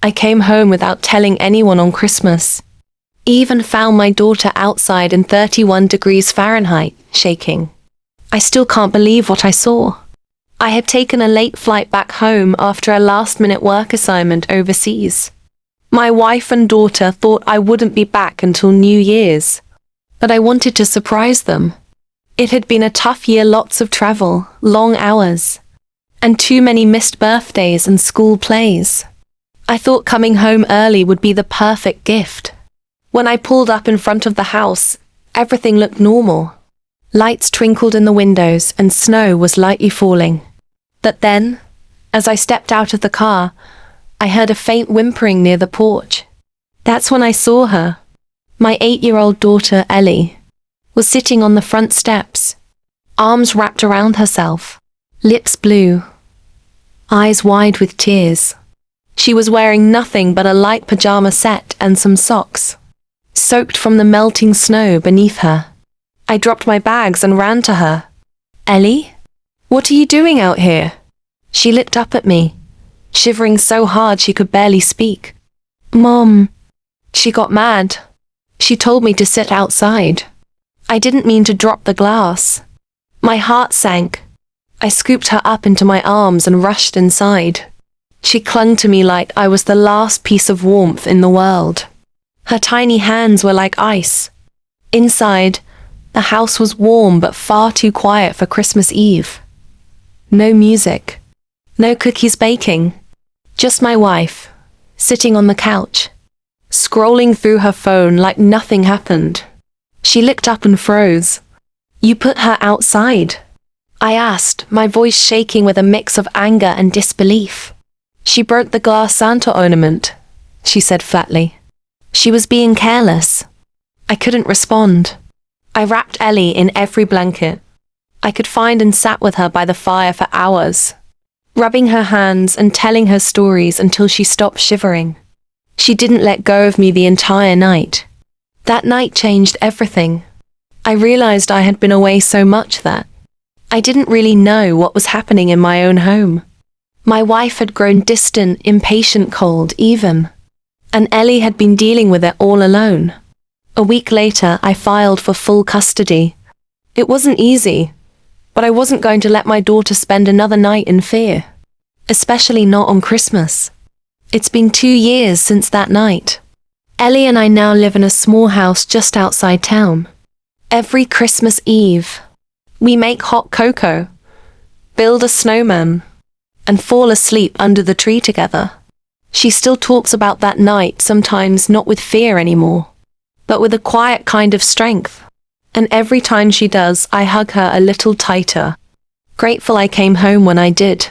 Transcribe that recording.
I came home without telling anyone on Christmas. Even found my daughter outside in 31 degrees Fahrenheit, shaking. I still can't believe what I saw. I had taken a late flight back home after a last-minute work assignment overseas. My wife and daughter thought I wouldn't be back until New Year's, but I wanted to surprise them. It had been a tough year, lots of travel, long hours, and too many missed birthdays and school plays. I thought coming home early would be the perfect gift. When I pulled up in front of the house, everything looked normal. Lights twinkled in the windows and snow was lightly falling. But then, as I stepped out of the car, I heard a faint whimpering near the porch. That's when I saw her. My 8-year-old daughter, Ellie, was sitting on the front steps, arms wrapped around herself, lips blue, eyes wide with tears. She was wearing nothing but a light pajama set and some socks, soaked from the melting snow beneath her. I dropped my bags and ran to her. "Ellie? What are you doing out here?" She looked up at me, shivering so hard she could barely speak. "Mom." She got mad. She told me to sit outside. I didn't mean to drop the glass. My heart sank. I scooped her up into my arms and rushed inside. She clung to me like I was the last piece of warmth in the world. Her tiny hands were like ice. Inside, the house was warm but far too quiet for Christmas Eve. No music. No cookies baking. Just my wife, sitting on the couch, scrolling through her phone like nothing happened. She looked up and froze. "You put her outside?" I asked, my voice shaking with a mix of anger and disbelief. "She broke the glass Santa ornament," she said flatly. She was being careless. I couldn't respond. I wrapped Ellie in every blanket I could find and sat with her by the fire for hours, rubbing her hands and telling her stories until she stopped shivering. She didn't let go of me the entire night. That night changed everything. I realized I had been away so much that I didn't really know what was happening in my own home. My wife had grown distant, impatient, cold, even. And Ellie had been dealing with it all alone. A week later, I filed for full custody. It wasn't easy, but I wasn't going to let my daughter spend another night in fear, especially not on Christmas. It's been 2 years since that night. Ellie and I now live in a small house just outside town. Every Christmas Eve, we make hot cocoa, build a snowman, and fall asleep under the tree together. She still talks about that night, sometimes not with fear anymore, but with a quiet kind of strength. And every time she does, I hug her a little tighter, grateful I came home when I did.